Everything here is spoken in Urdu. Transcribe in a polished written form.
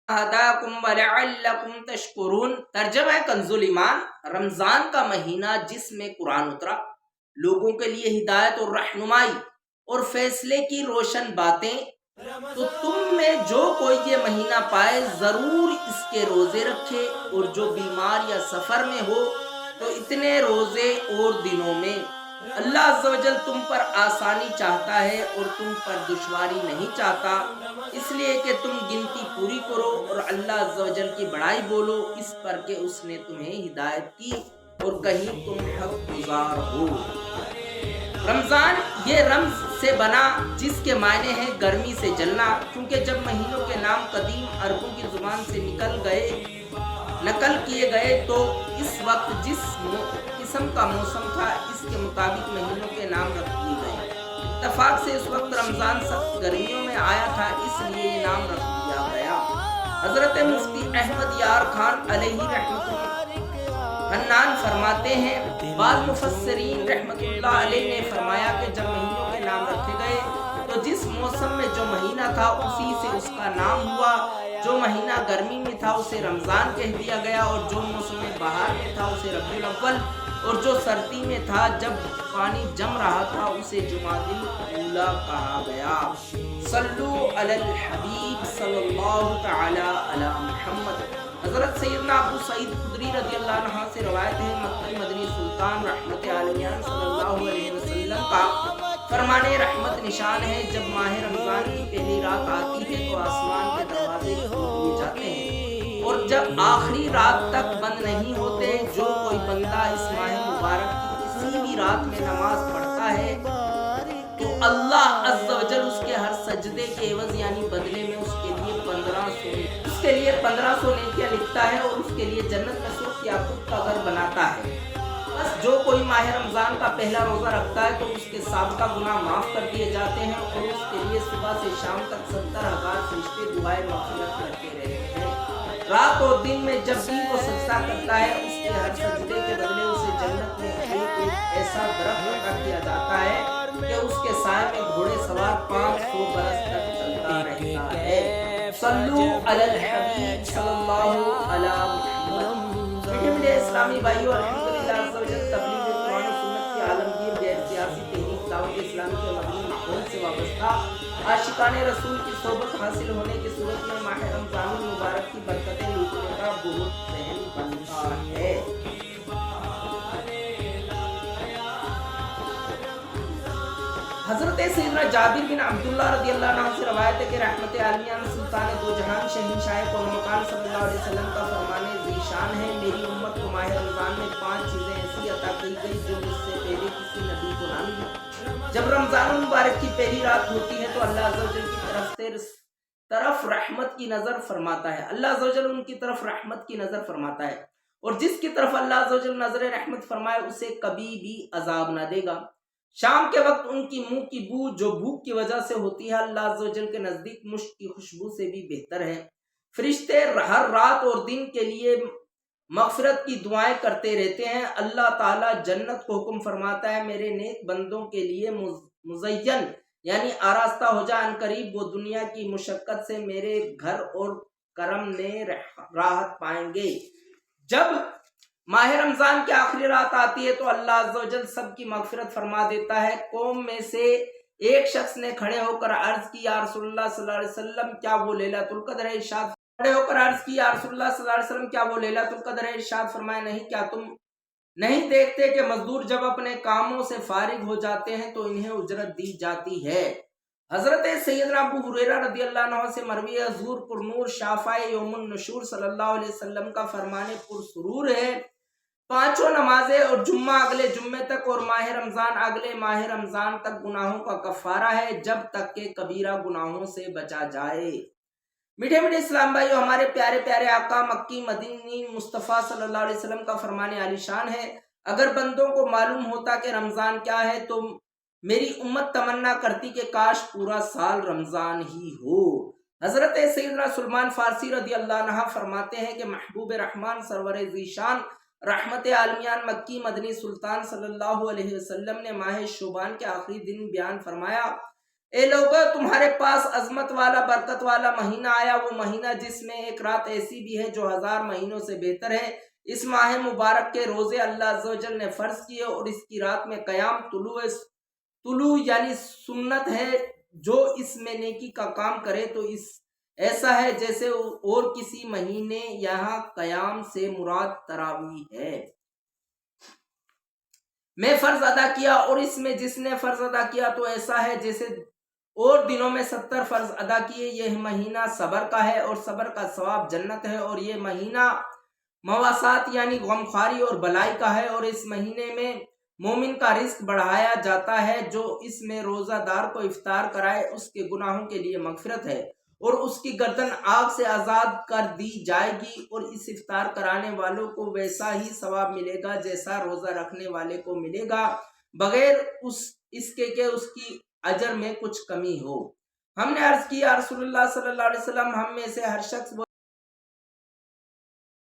ہداکم ولعلکم تشکرون۔ ترجمہ ہے کنز ایمان، رمضان کا مہینہ جس میں قرآن اترا، لوگوں کے لیے ہدایت اور رہنمائی اور فیصلے کی روشن باتیں، تو تم میں جو کوئی یہ مہینہ پائے ضرور اس کے روزے رکھے، اور جو بیمار یا سفر میں ہو تو اتنے روزے اور دنوں میں۔ اللہ عز و جل تم پر آسانی چاہتا ہے اور تم پر دشواری نہیں چاہتا، اس لیے کہ تم گنتی پوری کرو اور اللہ عز و جل کی بڑائی بولو اس پر کہ اس نے تمہیں ہدایت کی اور کہیں تم حق گزار ہو۔ رمضان یہ رمز سے بنا جس کے معنی ہیں گرمی سے جلنا، کیونکہ جب مہینوں کے نام قدیم عربوں کی زبان سے نقل کیے گئے تو اس وقت جس قسم کا موسم تھا اس کے مطابق مہینوں کے نام رکھ دیے گئے۔ اتفاق سے اس وقت رمضان سخت گرمیوں میں آیا تھا، اس لیے یہ نام رکھ دیا گیا۔ حضرت مفتی احمد یار خان علیہ رحمۃ حنان فرماتے ہیں، بعض مفسرین رحمت اللہ علیہ نے فرمایا کہ جب مہینوں کے نام رکھے گئے تو جس موسم میں جو مہینہ تھا اسی سے اس کا نام ہوا۔ جو مہینہ گرمی میں تھا اسے رمضان کہہ دیا گیا، اور جو موسم بہار میں تھا اسے ربیع الاول، اور جو سردی میں تھا جب پانی جم رہا تھا اسے جمادی الاولیٰ کہا گیا۔ صلو علی الحبیب صلی اللہ تعالی علی محمد۔ حضرت سیدنا ابو سعید خدری رضی اللہ عنہ سے روایت ہے، مکی مدنی سلطان رحمت عالمیان صلی اللہ علیہ وسلم کا فرمان رحمت نشان ہے، جب ماہ رمضان کی پہلی رات آتی ہے تو آسمان کے دروازے کھول دیے جاتے ہیں، اور جب آخری رات تک بند نہیں ہوتے، جو کوئی بندہ اس ماہ مبارک کی کسی بھی رات میں نماز پڑھتا ہے تو اللہ عز و جل اس کے ہر سجدے کے عوض یعنی بدلے میں اس کے لیے 1500 نیکیاں لکھتا ہے، اور اس کے لیے جنت میں سرخ یاقوت کا گھر بناتا ہے۔ بس جو کوئی ماہ رمضان کا پہلا روزہ رکھتا ہے تو اس کے سابقہ گناہ معاف کر دیے جاتے ہیں، اور اس کے لیے صبح سے شام تک 70,000 فرشتے دعائیں مغفرت کرتے رہتے ہیں۔ رات اور دن میں جب بھی وہ سجدہ کرتا ہے اس کے ہر سجدے کے بدلے اسے جنت میں ایک ایسا درخت عطا کیا جاتا ہے کہ اس کے سائے میں گھوڑے سوار 500 برس تک چلتا رہتا ہے۔ صلو علی الحبیب صلی اللہ علی محمد۔ میٹھے اسلامی بھائیو، الحمدللہ عز و جل تبلیغ قرآن و سنت کی عالمگیر غیر سیاسی تحریک دعوت اسلامی کے مدنی ماحول سے وابستہ عاشقان رسول کی صحبت حاصل ہونے کی صورت میں ماہ رمضان المبارک کی برکتیں لوٹنے کا بہت ذہن بنتا ہے۔ حضرت سیدنا جابر بن عبداللہ رضی اللہ عنہ سے روایت ہے کہ رحمت عالمیان سلطان دو جہان شہنشاہ کون مکان صلی اللہ علیہ وسلم کا فرمان ذیشان ہے، میری امت کو ماہ رمضان میں 5 چیزیں ایسی عطا کی گئی جو مجھ سے پہلے کسی نبی کو نہ ملی۔ جب رمضان المبارک کی پہلی رات ہوتی ہے تو اللہ عز و جل کی طرف رحمت کی نظر فرماتا ہے، اللہ عز و جل ان کی طرف رحمت کی نظر فرماتا ہے، اور جس کی طرف اللہ عز و جل نظر رحمت فرمائے اسے کبھی بھی عذاب نہ دے گا۔ شام کے وقت ان کی منہ کی بو جو بھوک کی وجہ سے ہوتی ہے اللہ عز و جل کے نزدیک مشک کی خوشبو سے بھی بہتر ہے۔ فرشتے ہر رات اور دن کے لیے مغفرت کی دعائیں کرتے رہتے ہیں۔ اللہ تعالیٰ جنت کو حکم فرماتا ہے، میرے نیک بندوں کے لیے مزین یعنی آراستہ ہو جا، ان قریب وہ دنیا کی مشقت سے میرے گھر اور کرم میں راحت پائیں گے۔ جب ماہ رمضان کی آخری رات آتی ہے تو اللہ عز و جل سب کی مغفرت فرما دیتا ہے۔ قوم میں سے ایک شخص نے کھڑے ہو کر عرض کی، یا رسول اللہ صلی اللہ علیہ وسلم کیا وہ لیلۃ القدر ہے؟ ارشاد فرمائے، نہیں، کیا تم نہیں دیکھتے کہ مزدور جب اپنے کاموں سے فارغ ہو جاتے ہیں تو انہیں اجرت دی جاتی ہے۔ حضرت سیدنا ابو ہریرہ رضی اللہ عنہ سے مروی ہے، حضور پر نور شافع یوم النشور صلی اللہ علیہ وسلم کا فرمان پرسرور ہے، 5 نمازیں اور جمعہ اگلے جمعے تک اور ماہ رمضان اگلے ماہ رمضان تک گناہوں کا کفارہ ہے جب تک کہ کبیرہ گناہوں سے بچا جائے۔ میٹھے میٹھے اسلام بھائیو، ہمارے پیارے پیارے آقا مکی مدنی مصطفیٰ صلی اللہ علیہ وسلم کا فرمان عالی شان ہے، اگر بندوں کو معلوم ہوتا کہ رمضان کیا ہے تو میری امت تمنا کرتی کہ کاش پورا سال رمضان ہی ہو۔ حضرت سیدنا سلمان فارسی رضی اللہ عنہ فرماتے ہیں کہ محبوب رحمان سرور ذیشان رحمت عالمیان مکی مدنی سلطان صلی اللہ علیہ وسلم نے ماہ شعبان کے آخری دن بیان فرمایا، اے لوگو تمہارے پاس عظمت والا برکت والا مہینہ آیا، وہ مہینہ جس میں ایک رات ایسی بھی ہے جو 1000 مہینوں سے بہتر ہے۔ اس ماہ مبارک کے روزے اللہ عز و جل نے فرض کیے اور اس کی رات میں قیام طلوع یعنی سنت ہے۔ جو اس میں نیکی کا کام کرے تو ایسا ہے جیسے اور کسی مہینے، یہاں قیام سے مراد تراویح ہے۔ میں فرض ادا کیا اور اس میں جس نے فرض ادا کیا تو ایسا ہے جیسے اور دنوں میں 70 فرض ادا کیے۔ یہ مہینہ صبر کا ہے اور صبر کا ثواب جنت ہے، اور یہ مہینہ مواسات یعنی غمخواری اور بلائی کا ہے، اور اس مہینے میں مومن کا رزق بڑھایا جاتا ہے۔ جو اس میں روزہ دار کو افطار کرائے اس کے گناہوں کے لیے مغفرت ہے اور اس کی گردن آگ سے آزاد کر دی جائے گی، اور اس افطار کرانے والوں کو ویسا ہی ثواب ملے گا جیسا روزہ رکھنے والے کو ملے گا، بغیر اس کے کہ اس کی اجر میں کچھ کمی ہو۔ ہم نے عرض کیا رسول اللہ صلی اللہ علیہ وسلم ہم میں سے ہر شخص